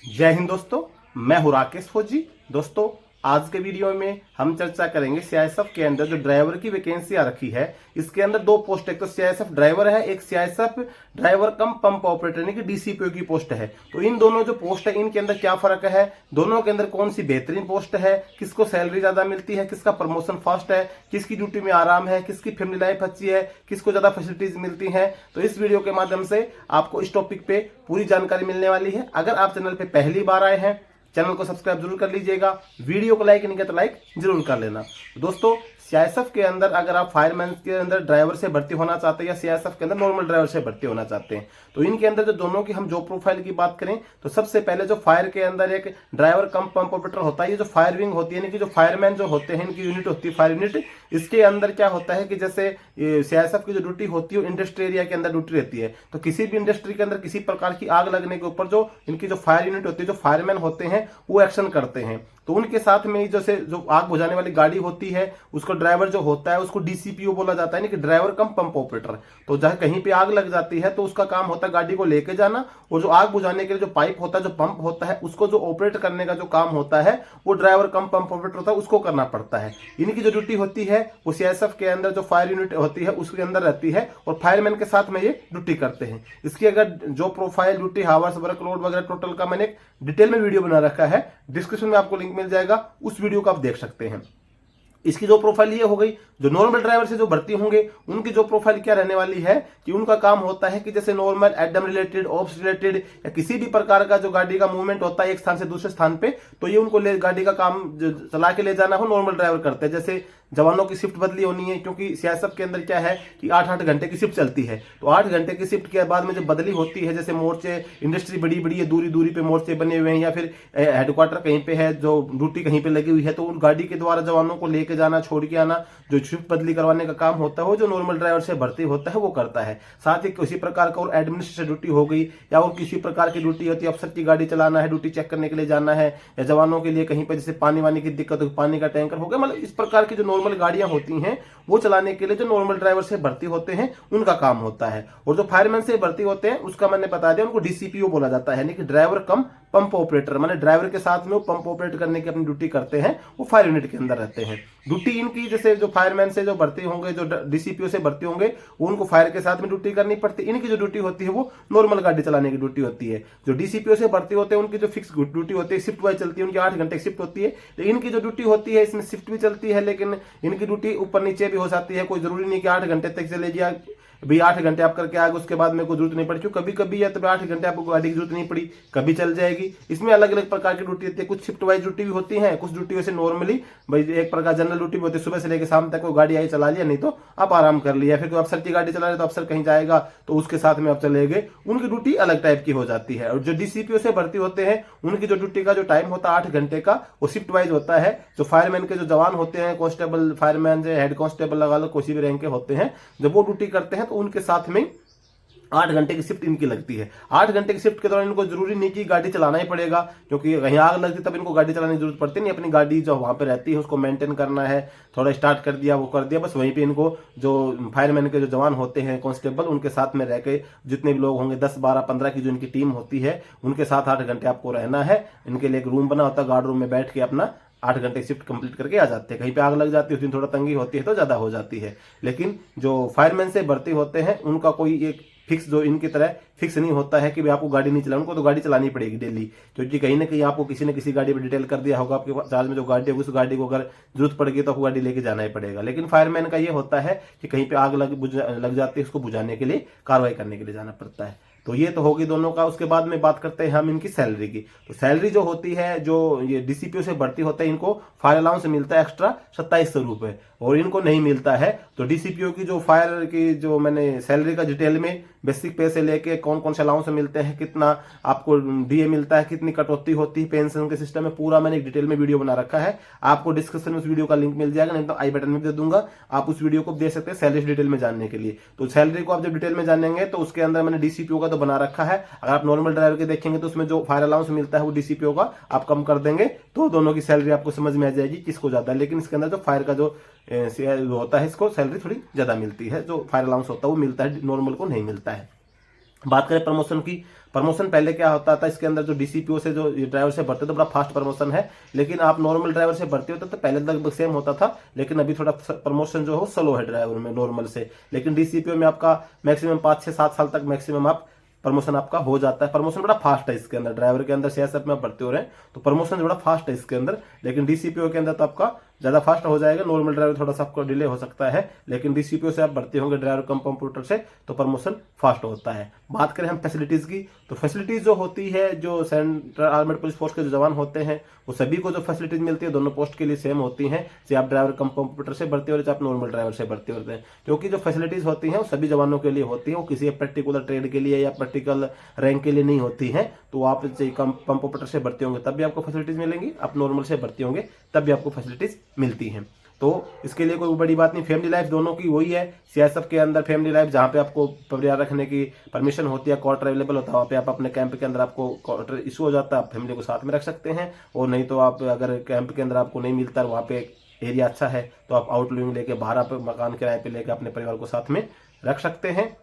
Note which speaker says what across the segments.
Speaker 1: जय हिंद दोस्तों, मैं हूं राकेश फौजी। दोस्तों, आज के वीडियो में हम चर्चा करेंगे सीआईएसएफ के अंदर जो ड्राइवर की वैकेंसी आ रखी है। इसके अंदर दो पोस्ट, एक तो सीआईएसएफ ड्राइवर है, एक सीआईएसएफ ड्राइवर कम पंप ऑपरेटर यानी कि डीसीपीओ की पोस्ट है। तो इन दोनों जो पोस्ट है इनके अंदर क्या फर्क है, दोनों के अंदर कौन सी बेहतरीन पोस्ट है, किसको सैलरी ज्यादा मिलती है, किसका प्रमोशन फास्ट है, किसकी ड्यूटी में आराम है, किसकी फैमिली लाइफ अच्छी है, किसको ज्यादा फैसिलिटीज मिलती है। तो इस वीडियो के माध्यम से आपको इस टॉपिक पे पूरी जानकारी मिलने वाली है। अगर आप चैनल पे पहली बार आए हैं, चैनल को सब्सक्राइब जरूर कर लीजिएगा, वीडियो को लाइक नहीं किया तो लाइक जरूर कर लेना। दोस्तों, सीआईएसएफ के अंदर अगर आप फायरमैन के अंदर ड्राइवर से भर्ती होना चाहते हैं या सीआईएसएफ के अंदर नॉर्मल ड्राइवर से भर्ती होना चाहते हैं, तो इनके अंदर जो दोनों की हम जॉब प्रोफाइल की बात करें तो सबसे पहले जो फायर के अंदर एक ड्राइवर कम पंप ऑपरेटर होता है, ये जो फायर विंग होती है, यानी कि जो फायरमैन जो होते हैं इनकी यूनिट होती है फायर यूनिट। इसके अंदर क्या होता है कि जैसे सीआईएसएफ की जो ड्यूटी होती है इंडस्ट्री एरिया के अंदर ड्यूटी रहती है। तो किसी भी इंडस्ट्री के अंदर किसी प्रकार की आग लगने के ऊपर जो इनकी जो फायर यूनिट होती है, जो फायरमैन होते हैं वो एक्शन करते हैं। तो उनके साथ में जैसे जो आग बुझाने वाली गाड़ी होती है उसको ड्राइवर जो होता है उसको डीसीपीओ बोला जाता है, यानी कि ड्राइवर कम पंप ऑपरेटर। तो जहां कहीं पे आग लग जाती है तो उसका काम होता है गाड़ी को लेके जाना, और जो आग बुझाने के लिए जो पाइप होता है, जो पंप होता है, उसको जो ऑपरेट करने का जो काम होता है वो ड्राइवर कम पंप ऑपरेटर होता है, उसको करना पड़ता है। इनकी जो ड्यूटी होती है वो सीआईएसएफ के अंदर जो फायर यूनिट होती है उसके अंदर रहती है, और फायरमैन के साथ में ये ड्यूटी करते हैं। इसकी अगर जो प्रोफाइल, ड्यूटी हावर्स, वर्कलोड वगैरह टोटल का मैंने एक डिटेल में वीडियो बना रखा है, डिस्क्रिप्शन में आपको लिंक मिल जाएगा, उस वीडियो को आप देख सकते हैं। इसकी जो प्रोफाइल ये हो गई, जो नॉर्मल ड्राइवर से जो भर्ती होंगे उनकी जो प्रोफाइल क्या रहने वाली है कि उनका काम होता है कि जैसे normal Adam related, ops related या किसी भी प्रकार का जो गाड़ी का मूवमेंट होता है एक स्थान से दूसरे स्थान पे, तो ये उनको गाड़ी का काम चला के ले जाना हो नॉर्मल ड्राइवर करते हैं। जैसे जवानों की शिफ्ट बदली होनी है, क्योंकि सीआईएसएफ के अंदर क्या है कि 8-8 घंटे की शिफ्ट चलती है। तो 8 घंटे की शिफ्ट के बाद में जो बदली होती है, जैसे मोर्चे, इंडस्ट्री बड़ी बड़ी है, दूरी दूरी पे मोर्चे बने हुए हैं, या फिर हेडक्वार्टर कहीं पे है, जो ड्यूटी कहीं पे लगी हुई है, तो उन गाड़ी के द्वारा जवानों को लेके जाना, छोड़ के आना, जो शिफ्ट बदली करवाने का काम होता है वो जो नॉर्मल ड्राइवर से भर्ती होता है वो करता है। साथ ही किसी प्रकार का और एडमिनिस्ट्रेटिव ड्यूटी हो गई, या और किसी प्रकार की ड्यूटी होती है, अफसर की गाड़ी चलाना है, ड्यूटी चेक करने के लिए जाना है, या जवानों के लिए कहीं पर जैसे पानी वानी की दिक्कत हो, पानी का टैंकर हो गया, मतलब इस प्रकार की जो नॉर्मल गाड़ियां होती हैं वो चलाने के लिए जो नॉर्मल ड्राइवर से भर्ती होते हैं उनका काम होता है। और जो फायरमैन से भर्ती होते हैं उसका मैंने बता दिया, उनको डीसीपीओ बोला जाता है, यानी कि ड्राइवर कम पंप ऑपरेटर, माने ड्राइवर के साथ में वो पंप ऑपरेट करने की अपनी ड्यूटी करते हैं, वो फायर यूनिट के अंदर रहते हैं। ड्यूटी इनकी जैसे जो फायरमैन से जो भर्ती होंगे, जो डीसीपीओ से भर्ती होंगे, उनको फायर के साथ में ड्यूटी करनी पड़ती है। इनकी जो ड्यूटी होती है वो नॉर्मल गाड़ी चलाने की ड्यूटी होती है। जो डीसीपीओ से भर्ती होते हैं उनकी जो फिक्स ड्यूटी होती है, शिफ्ट वाइज चलती है, उनकी 8 घंटे की शिफ्ट होती है। लेकिन इनकी जो ड्यूटी होती है इसमें शिफ्ट भी चलती है, लेकिन इनकी ड्यूटी ऊपर नीचे भी हो जाती है। कोई जरूरी नहीं कि 8 घंटे तक चलेगी, भाई 8 घंटे आप करके आगे उसके बाद में कोई जरूरत नहीं पड़ी, क्योंकि कभी कभी या तो 8 घंटे आपको गाड़ी की जरूरत नहीं पड़ी, कभी चल जाएगी। इसमें अलग अलग प्रकार की ड्यूटी होती है, कुछ शिफ्ट वाइज ड्यूटी भी होती है, कुछ ड्यूटी वैसे नॉर्मली भाई एक प्रकार जनरल ड्यूटी भी होती है, सुबह से लेकर शाम तक वो गाड़ी आई चला लिया, नहीं तो आप आराम कर लिया। फिर कोई अफसर की गाड़ी चला रहे तो अफसर कहीं जाएगा तो उसके साथ में आप चले गए, उनकी ड्यूटी अलग टाइप की हो जाती है। और जो डीसीपीओ से भर्ती होते हैं उनकी जो ड्यूटी का जो टाइम होता है 8 घंटे का, वो शिफ्ट वाइज होता है। जो फायरमैन के जो जवान होते हैं, कांस्टेबल, फायरमैन, हेड कांस्टेबल लगा लो, किसी भी रैंक के होते हैं, जब वो ड्यूटी करते हैं तो उनके साथ में 8 घंटे की शिफ्ट इनकी लगती है। 8 घंटे की शिफ्ट के दौरान इनको जरूरी नहीं कि गाड़ी चलाना ही पड़ेगा, क्योंकि कहीं आग लगती तब इनको गाड़ी चलाने की जरूरत पड़ती नहीं। अपनी गाड़ी जो वहां पे रहती है उसको मेंटेन करना है, थोड़ा स्टार्ट कर दिया, वो कर दिया, बस वहीं पे इनको जो फायरमैन के जो जवान होते हैं, कांस्टेबल, उनके साथ में रह के जितने भी लोग होंगे 10, 12, 15 की जो इनकी टीम होती है उनके साथ 8 घंटे आपको रहना है। इनके लिए एक रूम बना होता है, गार्ड रूम में बैठ के अपना 8 घंटे शिफ्ट कंप्लीट करके आ जाते हैं। कहीं पे आग लग जाती है उस दिन थोड़ा तंगी होती है तो ज्यादा हो जाती है। लेकिन जो फायरमैन से भर्ती होते हैं उनका कोई एक फिक्स, जो इनकी तरह फिक्स नहीं होता है कि भाई आपको गाड़ी नहीं चलानी, उनको तो गाड़ी चलानी पड़ेगी डेली, क्योंकि कहीं ना कहीं आपको किसी न किसी गाड़ी पर डिटेल कर दिया होगा, आपके चार्ज में जो गाड़ी होगी उस गाड़ी को अगर जरूरत पड़ेगी तो आपको गाड़ी लेके जाना ही पड़ेगा। लेकिन फायरमैन का ये होता है कि कहीं पे आग लग जाती है, उसको बुझाने के लिए, कार्रवाई करने के लिए जाना पड़ता है। तो ये तो होगी दोनों का। उसके बाद में बात करते हैं हम इनकी सैलरी की। तो सैलरी जो होती है, जो ये डीसीपीओ से भर्ती होता है, इनको फायर अलाउंस मिलता है एक्स्ट्रा 2700 रुपए, और इनको नहीं मिलता है। तो डीसीपीओ की जो फायर की जो मैंने सैलरी का डिटेल में बेसिक पे से लेके कौन कौन से अलाउंस मिलते हैं, कितना आपको डीए मिलता है, कितनी कटौती होती है, पेंशन के सिस्टम में पूरा मैंने एक डिटेल में वीडियो बना रखा है। आपको डिस्क्रिप्शन में उस वीडियो का लिंक मिल जाएगा, नहीं तो आई बटन में दे दूंगा, आप उस वीडियो को देख सकते हैं सैलरी डिटेल में जानने के लिए। तो सैलरी को आप जब डिटेल में जानेंगे तो उसके अंदर मैंने डीसीपीओ का तो बना रखा है। अगर आप नॉर्मल ड्राइवर के देखेंगे तो उसमें जो फायर अलाउंस मिलता है वो डीसीपीओ का आप कम कर देंगे तो दोनों की सैलरी आपको समझ में आ जाएगी किसको ज्यादा है। लेकिन इसके अंदर जो फायर का जो होता है इसको सैलरी थोड़ी ज्यादा मिलती है, जो फायर अलाउंस होता है वो मिलता है, नॉर्मल को नहीं मिलता है। बात करें प्रमोशन की, प्रमोशन पहले क्या होता था, इसके अंदर जो डीसीपीओ से जो ड्राइवर से भर्ती तो बड़ा फास्ट प्रमोशन है, लेकिन आप नॉर्मल ड्राइवर से भर्ती होते तो पहले लगभग सेम होता था, लेकिन अभी थोड़ा प्रमोशन जो है स्लो है ड्राइवर में नॉर्मल से। लेकिन डीसीपीओ में आपका मैक्सिमम 5 से 7 साल तक मैक्सिमम आप प्रमोशन आपका हो जाता है। प्रमोशन बड़ा फास्ट है इसके अंदर, ड्राइवर के अंदर सीआईएसएफ में भर्ती हो रहे हैं तो प्रमोशन बड़ा फास्ट है इसके अंदर, लेकिन डीसीपीओ के अंदर तो आपका ज्यादा फास्ट हो जाएगा। नॉर्मल ड्राइवर थोड़ा सा आपको डिले हो सकता है, लेकिन डीसीपीओ से आप भर्ती होंगे ड्राइवर कम कंप्यूटर से तो प्रमोशन फास्ट होता है। बात करें हम फैसिलिटीज की, तो फैसिलिटीज जो होती है, जो सेंट्रल आर्मेड पुलिस फोर्स के जो जवान होते हैं वो सभी को जो फैसिलिटीज मिलती है दोनों पोस्ट के लिए सेम होती हैं, चाहे आप ड्राइवर कम कंप्यूटर से भर्ती हो रहे, चाहे आप नॉर्मल ड्राइवर से भर्ती होते हैं। क्योंकि जो फैसिलिटीज होती हैं वो सभी जवानों के लिए होती है, वो किसी पर्टिकुलर ट्रेड के लिए या पर्टिकुलर रैंक के लिए नहीं होती है। तो आप कम कंप्यूटर से भर्ती होंगे तब भी आपको फैसिलिटीज मिलेंगी, आप नॉर्मल से भर्ती होंगे तब भी आपको फैसिलिटीज मिलती हैं। तो इसके लिए कोई बड़ी बात नहीं। फैमिली लाइफ दोनों की वही है, सीआईएसएफ के अंदर फैमिली लाइफ जहाँ पे आपको परिवार रखने की परमिशन होती है, क्वार्टर अवेलेबल होता है, वहाँ पे आप अपने कैंप के अंदर आपको क्वार्टर इशू हो जाता है, आप फैमिली को साथ में रख सकते हैं। और नहीं तो आप अगर कैंप के अंदर आपको नहीं मिलता, वहाँ पे एरिया अच्छा है तो आप आउट लिविंग लेके बाहर आप मकान किराए पे लेके अपने परिवार को साथ में रख सकते हैं।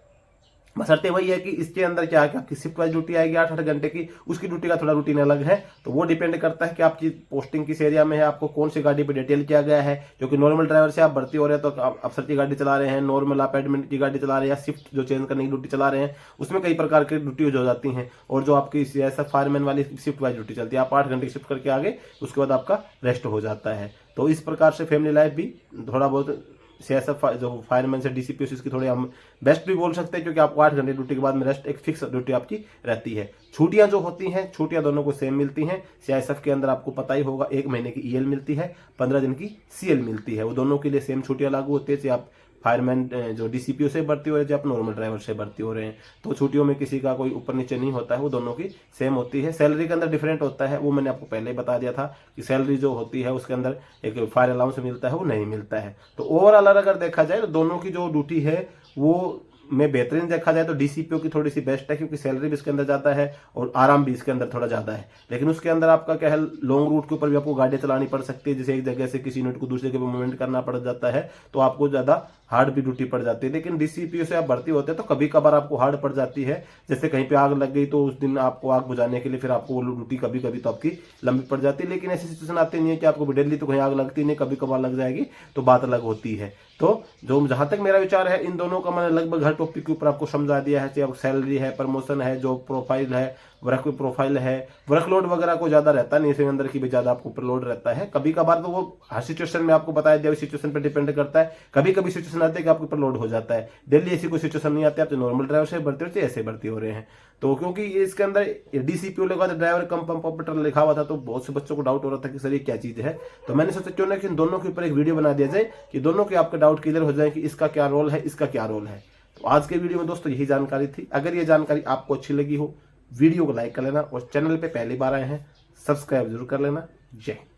Speaker 1: बशर्ते वही है कि इसके अंदर क्या है कि आपकी शिफ्ट वाइज ड्यूटी आएगी 8-8 घंटे की, उसकी ड्यूटी का थोड़ा रूटीन अलग है। तो वो डिपेंड करता है कि आपकी पोस्टिंग किस एरिया में है, आपको कौन सी गाड़ी पे डिटेल किया गया है। क्योंकि नॉर्मल ड्राइवर से आप भर्ती हो रहे हैं तो आप अफसर की गाड़ी चला रहे हैं, नॉर्मल आप एडमिन की गाड़ी चला रहे हैं, या शिफ्ट जो चेंज करने की ड्यूटी चला रहे हैं, उसमें कई प्रकार की ड्यूटी हो जाती हैं। और जो आपकी सीआईएसएफ फायरमैन वाली शिफ्ट वाइज ड्यूटी चलती है, आप 8 घंटे की शिफ्ट करके आगे उसके बाद आपका रेस्ट हो जाता है। तो इस प्रकार से फैमिली लाइफ भी थोड़ा बहुत सीआईएसएफ जो फायरमैन से डीसीपीओ इसकी थोड़ी हम बेस्ट भी बोल सकते हैं, क्योंकि आपको 8 घंटे ड्यूटी के बाद में रेस्ट एक फिक्स ड्यूटी आपकी रहती है। छुट्टियां जो होती हैं, छुट्टियां दोनों को सेम मिलती हैं। सीआईएसएफ के अंदर आपको पता ही होगा 1 महीने की ईएल मिलती है, 15 दिन की सीएल मिलती है। वो दोनों के लिए सेम छुट्टियां लागू होती है, चाहे आप फायरमैन जो डीसीपीओ से भर्ती हो रहे हैं, आप नॉर्मल ड्राइवर से भर्ती हो रहे हैं। तो छुट्टियों में किसी का कोई ऊपर नीचे नहीं होता है, वो दोनों की सेम होती है। सैलरी के अंदर डिफरेंट होता है, वो मैंने आपको पहले ही बता दिया था कि सैलरी जो होती है उसके अंदर एक फायर अलाउंस मिलता है, वो नहीं मिलता है। तो ओवरऑल अगर देखा जाए तो दोनों की जो ड्यूटी है वो में बेहतरीन देखा जाए तो डीसीपीओ की थोड़ी सी बेस्ट है, क्योंकि सैलरी भी इसके अंदर ज्यादा है और आराम भी इसके अंदर थोड़ा ज्यादा है। लेकिन उसके अंदर आपका क्या है, लॉन्ग रूट के ऊपर भी आपको गाड़ी चलानी पड़ सकती है, जैसे एक जगह से किसी यूनिट को दूसरी जगह पे मूवमेंट करना पड़ जाता है, तो आपको ज्यादा हार्ड भी ड्यूटी पड़ जाती है। लेकिन डीसीपीओ से आप भर्ती होते हैं तो कभी कभार आपको हार्ड पड़ जाती है, जैसे कहीं पे आग लग गई तो उस दिन आपको आग बुझाने के लिए फिर आपको वो ड्यूटी कभी कभी तो आपकी लंबी पड़ जाती है। लेकिन ऐसी सिचुएशन आती नहीं है कि आपको डेली तो कहीं आग लगती नहीं, कभी कभार लग जाएगी तो बात अलग होती है। तो जो जहां तक मेरा विचार है, इन दोनों का मैंने लगभग हर टॉपिक के ऊपर आपको समझा दिया है, चाहे सैलरी है, प्रमोशन है, जॉब प्रोफाइल है, वर्क प्रोफाइल है, वर्कलोड वगैरह को ज्यादा रहता है, इसके अंदर की भी ज्यादा आपको लोड रहता है। कभी कभार तो वो हर सिचुएशन में आपको बताया दिया सिचुएशन पर डिपेंड करता है, कभी कभी सिचुएशन आती है कि आपके ऊपर लोड हो जाता है। डेली ऐसी कोई सिचुएशन नहीं आती, आप जो नॉर्मल ड्राइवर से भर्ती होते ऐसे भर्ती हो रहे हैं। तो क्योंकि इसके अंदर डीसीपीओ लिखा था, ड्राइवर कम कंप्यूटर लिखा हुआ था, तो बहुत से बच्चों को डाउट हो रहा था कि सर ये क्या चीज है। तो मैंने सोचा क्यों ना कि इन दोनों के ऊपर एक वीडियो बना दिया जाए कि दोनों के आपके डाउट क्लियर हो जाए कि इसका क्या रोल है, इसका क्या रोल है। तो आज के वीडियो में दोस्तों यही जानकारी थी। अगर ये जानकारी आपको अच्छी लगी हो, वीडियो को लाइक कर लेना और चैनल पे पहली बार आए हैं सब्सक्राइब जरूर कर लेना। जय हिंद।